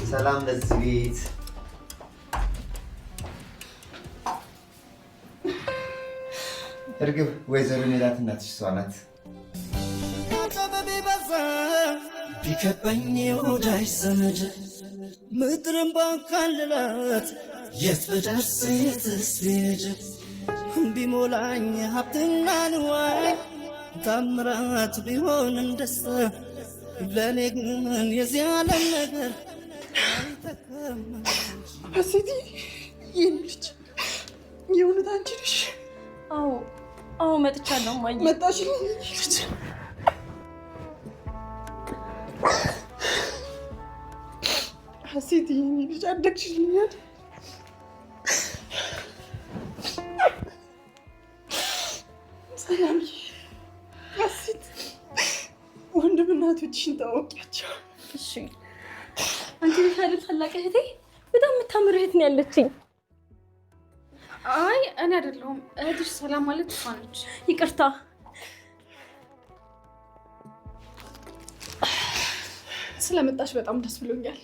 ሰላም ለዚህ ቤት። እርግብ ወይዘሮ ሜላት እናትሽ እሷ ናት። ቢከበኝ የወዳጅ ዘመድ ምድርን ባካልላት የት ብደርስ የትስ ብሄድ ቢሞላኝ ሀብትና ንዋይ ታምራት ቢሆንም ደስታ ለእኔ ግን የዚህ ዓለም ነገር ሀሴቴ ይህን ልጅ የእውነት አንቺ ነሽ? አዎ መጥቻለሁ። ማየ መጣሽ? ሀሴቴ ይህን ልጅ አደግሽልኛል። ሰላም ሀሴት፣ ወንድም እናቶችሽን ታወቂያቸው? እሺ አንቺ ነሽ አይደል ታላቅ እህቴ? በጣም የምታምር እህት ነው ያለችኝ። አይ እኔ አይደለሁም እህትሽ። ሰላም ማለት እሷ ነች። ይቅርታ። ስለመጣሽ በጣም ደስ ብሎኛል።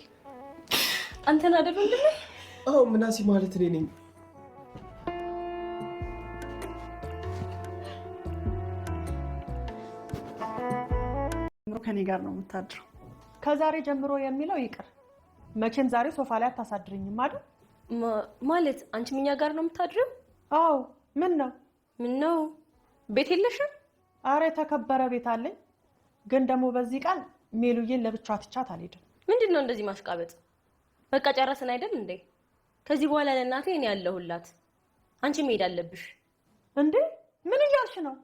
አንተን አይደል ወንድሜ? አዎ ምናሴ ማለት እኔ ነኝ። ከኔ ጋር ነው የምታድረው። ከዛሬ ጀምሮ የሚለው ይቅር። መቼም ዛሬ ሶፋ ላይ አታሳድርኝም አይደል? ማለት አንቺም እኛ ጋር ነው የምታድረው? አዎ። ምን ነው? ምን ነው? ቤት የለሽም? አረ የተከበረ ቤት አለኝ፣ ግን ደግሞ በዚህ ቃል ሜሉዬን ለብቻዋ ትቻት አልሄድም። ምንድን ነው እንደዚህ ማሽቃበጥ? በቃ ጨረስን አይደል እንዴ? ከዚህ በኋላ ለእናቴ እኔ ያለሁላት፣ አንቺ መሄድ አለብሽ። እንዴ ምን እያልሽ ነው?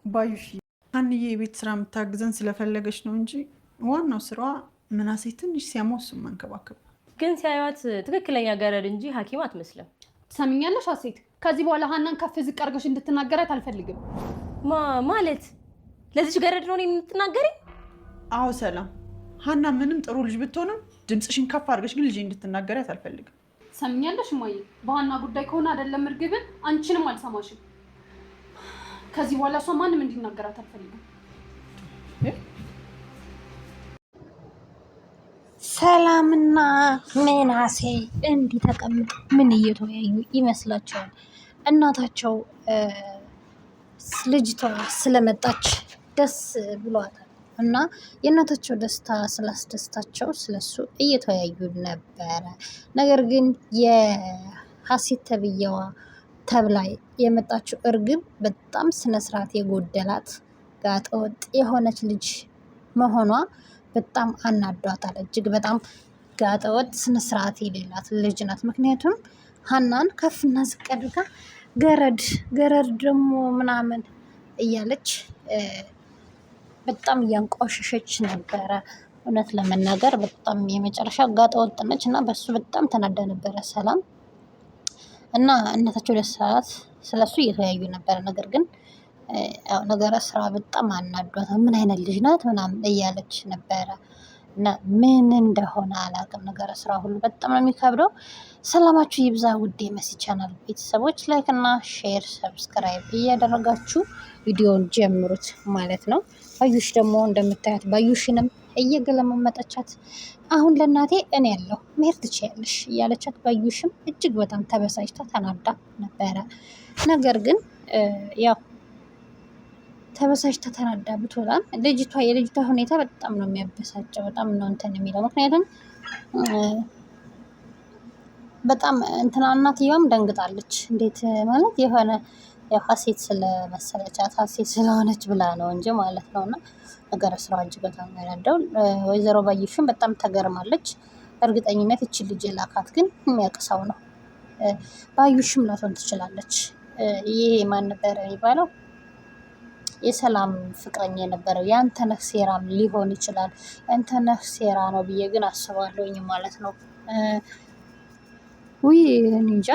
ባዩሽ አንዬ የቤት ስራ የምታግዘን ስለፈለገች ነው እንጂ ዋናው ስራዋ ምናሴ ትንሽ ሲያመው እሱን መንከባከብ። ግን ሲያዩት ትክክለኛ ገረድ እንጂ ሐኪም አትመስልም። ትሰሚኛለሽ ሀሴት? ከዚህ በኋላ ሀናን ከፍ ዝቅ አድርገሽ እንድትናገራት አልፈልግም። ማለት ለዚች ገረድ ነው የምትናገሪ? አዎ ሰላም፣ ሀና ምንም ጥሩ ልጅ ብትሆንም ድምፅሽን ከፍ አድርገሽ ግን ልጅ እንድትናገሪያት አልፈልግም። ትሰሚኛለሽ እማዬ? በሀና ጉዳይ ከሆነ አይደለም እርግብን አንቺንም አልሰማሽም። ከዚህ በኋላ እሷ ማንም እንዲናገራት አልፈልግም። ሰላምና ምናሴ እንዲህ ተቀምጠው ምን እየተወያዩ ይመስላችኋል? እናታቸው ልጅቷ ስለመጣች ደስ ብሏታል እና የእናታቸው ደስታ ስላስደስታቸው ስለሱ እየተወያዩ ነበረ። ነገር ግን የሀሴት ተብዬዋ ተብላይ የመጣችው እርግብ በጣም ስነስርዓት የጎደላት ጋጠወጥ የሆነች ልጅ መሆኗ በጣም አናዷታል። እጅግ በጣም ጋጠወጥ ስነስርዓት የሌላት ልጅ ናት። ምክንያቱም ሀናን ከፍና ዝቅ አድርጋ ገረድ ደግሞ ምናምን እያለች በጣም እያንቋሸሸች ነበረ። እውነት ለመናገር በጣም የመጨረሻ ጋጠወጥ ነች እና በሱ በጣም ተናዳ ነበረ ሰላም እና እናታቸው ደስ ሰዓት ስለሱ እየተወያዩ ነበረ። ነገር ግን ነገረ ስራ በጣም አናዷት። ምን አይነት ልጅ ናት ምናምን እያለች ነበረ እና ምን እንደሆነ አላውቅም። ነገረ ስራ ሁሉ በጣም ነው የሚከብደው። ሰላማችሁ ይብዛ ውድ የመሲ ቻናል ቤተሰቦች፣ ላይክ እና ሼር ሰብስክራይብ እያደረጋችሁ ቪዲዮውን ጀምሩት ማለት ነው። ባዩሽ ደግሞ እንደምታያት ባዩሽንም እየገለመመጠቻት አሁን ለእናቴ እኔ ያለው መሄድ ትችያለሽ እያለቻት ባዩሽም እጅግ በጣም ተበሳጭታ ተናዳ ነበረ። ነገር ግን ያው ተበሳጭታ ተናዳ ብትወጣም የልጅቷ ሁኔታ በጣም ነው የሚያበሳጨው። በጣም ነው እንትን የሚለው ምክንያቱም በጣም እንትና እናትየዋም ደንግጣለች። እንዴት ማለት የሆነ ሀሴት ስለመሰለቻት ሀሴት ስለሆነች ብላ ነው እንጂ ማለት ነው። እና ነገረ ስራ እጅግ በጣም ያናደው። ወይዘሮ ባዩሽም በጣም ተገርማለች። እርግጠኝነት እቺ ልጅ የላካት ግን የሚያቅሰው ነው። ባዩሽም ላትሆን ትችላለች። ይሄ ማን ነበረ የሚባለው? የሰላም ፍቅረኛ የነበረው የአንተነህ ሴራም ሊሆን ይችላል። የአንተነህ ሴራ ነው ብዬ ግን አስባለሁኝ ማለት ነው። ውይ እንጃ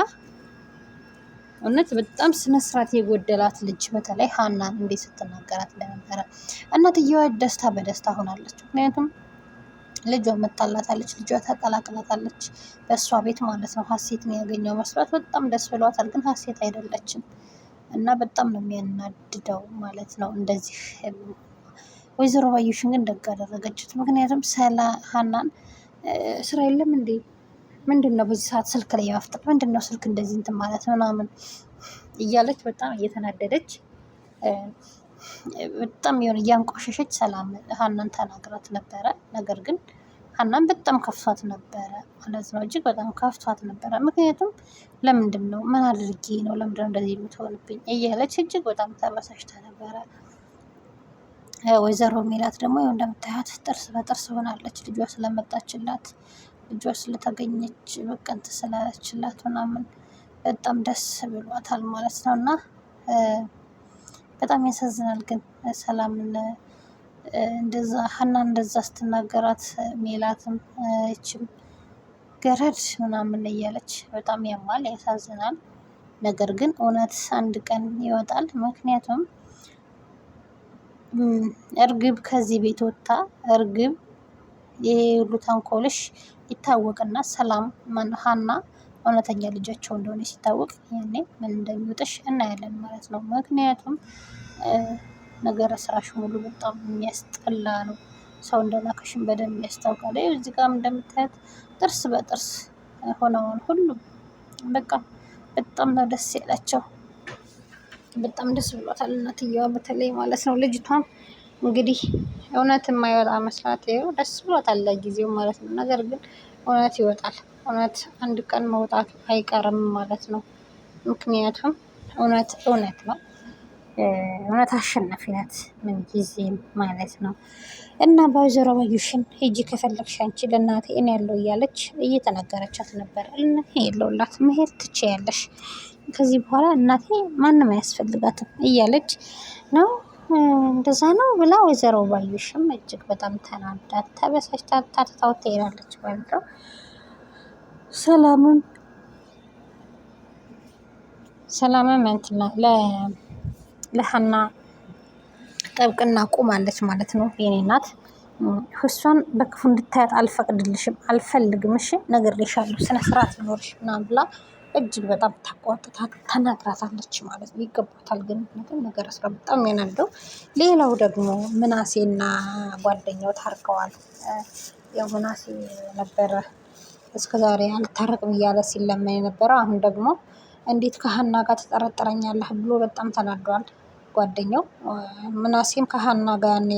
እውነት በጣም ስነስርዓት የጎደላት ልጅ፣ በተለይ ሀናን እንዴት ስትናገራት እንደነበረ እናትየዋ ደስታ በደስታ ሆናለች። ምክንያቱም ልጇ መታላታለች፣ ልጇ ተቀላቅላታለች በእሷ ቤት ማለት ነው። ሀሴትን ያገኘው መስሏት በጣም ደስ ብሏታል። ግን ሀሴት አይደለችም እና በጣም ነው የሚያናድደው ማለት ነው። እንደዚህ ወይዘሮ ባዩሽን ግን ደግ አደረገችት። ምክንያቱም ሀናን ስራ የለም እንዴ? ምንድን ነው በዚህ ሰዓት ስልክ ላይ መፍጠር? ምንድን ነው ስልክ እንደዚህ እንትን ማለት ምናምን እያለች በጣም እየተናደደች በጣም የሆነ እያንቋሸሸች ሰላም ሀናን ተናግራት ነበረ። ነገር ግን ሀናን በጣም ከፍቷት ነበረ ማለት ነው። እጅግ በጣም ከፍቷት ነበረ። ምክንያቱም ለምንድን ነው ምን አድርጌ ነው ለምንድን ነው እንደዚህ የምትሆንብኝ እያለች እጅግ በጣም ተበሳጭታ ነበረ። ወይዘሮ ሜላት ደግሞ ያው እንደምታያት ጥርስ በጥርስ ሆናለች። ልጇ ስለመጣችላት ልጇ ስለተገኘች በቃ እንትን ስላለችላት ምናምን በጣም ደስ ብሏታል ማለት ነው። እና በጣም ያሳዝናል። ግን ሰላምን እንደዛ ሀናን እንደዛ ስትናገራት ሜላትም እችም ገረድ ምናምን እያለች በጣም ያማል፣ ያሳዝናል። ነገር ግን እውነት አንድ ቀን ይወጣል። ምክንያቱም እርግብ ከዚህ ቤት ወጥታ እርግብ የሁሉ ተንኮልሽ ይታወቅና ሰላም ሀና እውነተኛ ልጃቸው እንደሆነ ሲታወቅ ያኔ ምን እንደሚወጥሽ እናያለን ማለት ነው። ምክንያቱም ነገረ ስራሽ ሙሉ በጣም የሚያስጠላ ነው። ሰው እንደላከሽን በደንብ ያስታውቃል። እዚህ ጋር እንደምታያት ጥርስ በጥርስ ሆነዋል ሁሉም። በቃ በጣም ነው ደስ ያላቸው። በጣም ደስ ብሏታል እናትየዋ በተለይ ማለት ነው። ልጅቷም እንግዲህ እውነት የማይወጣ መስራት ይኸው ደስ ብሏታል ለጊዜው ማለት ነው። ነገር ግን እውነት ይወጣል። እውነት አንድ ቀን መውጣቱ አይቀርም ማለት ነው። ምክንያቱም እውነት እውነት ነው። እውነት አሸናፊ ናት ምን ጊዜም ማለት ነው። እና በወይዘሮ ባዩሽን ሂጂ ከፈለግሽ አንቺ ለእናቴ እኔ ያለው እያለች እየተናገረቻት ነበር። እናቴ የለውላት መሄድ ትችያለሽ፣ ከዚህ በኋላ እናቴ ማንም አያስፈልጋትም እያለች ነው። እንደዛ ነው ብላ ወይዘሮ ባዩሽም እጅግ በጣም ተናዳ ተበሳጭታ ታትታው ትሄዳለች ማለት ነው። ሰላምም እንትና ለሀና ጥብቅና ቁማለች ማለት ነው። የኔ እናት እሷን በክፉ እንድታያት አልፈቅድልሽም፣ አልፈልግም፣ እሺ ነግሬሻለሁ፣ ስነ ስርዓት ይኖርሽ ምናምን ብላ እጅግ በጣም ታቋጥታት ተናግራታለች ማለት ነው። ይገባታል። ግን ነገር ስራ በጣም ያናደው። ሌላው ደግሞ ምናሴና ጓደኛው ታርቀዋል። ያው ምናሴ ነበረ እስከዛሬ አልታረቅም እያለ ሲለመን የነበረው። አሁን ደግሞ እንዴት ከሀና ጋር ትጠረጥረኛለህ ብሎ በጣም ተናዷል ጓደኛው። ምናሴም ከሀና ጋር እኔ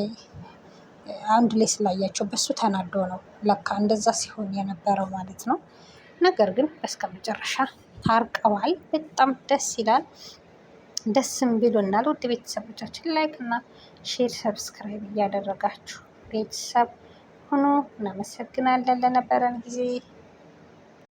አንድ ላይ ስላያቸው በሱ ተናዶ ነው ለካ እንደዛ ሲሆን የነበረው ማለት ነው። ነገር ግን በስከ መጨረሻ ታርቀዋል። በጣም ደስ ይላል። ደስም ብሎናል። ውድ ቤተሰቦቻችን ላይክ እና ሼር ሰብስክራይብ እያደረጋችሁ ቤተሰብ ሆኖ እናመሰግናለን ለነበረን ጊዜ።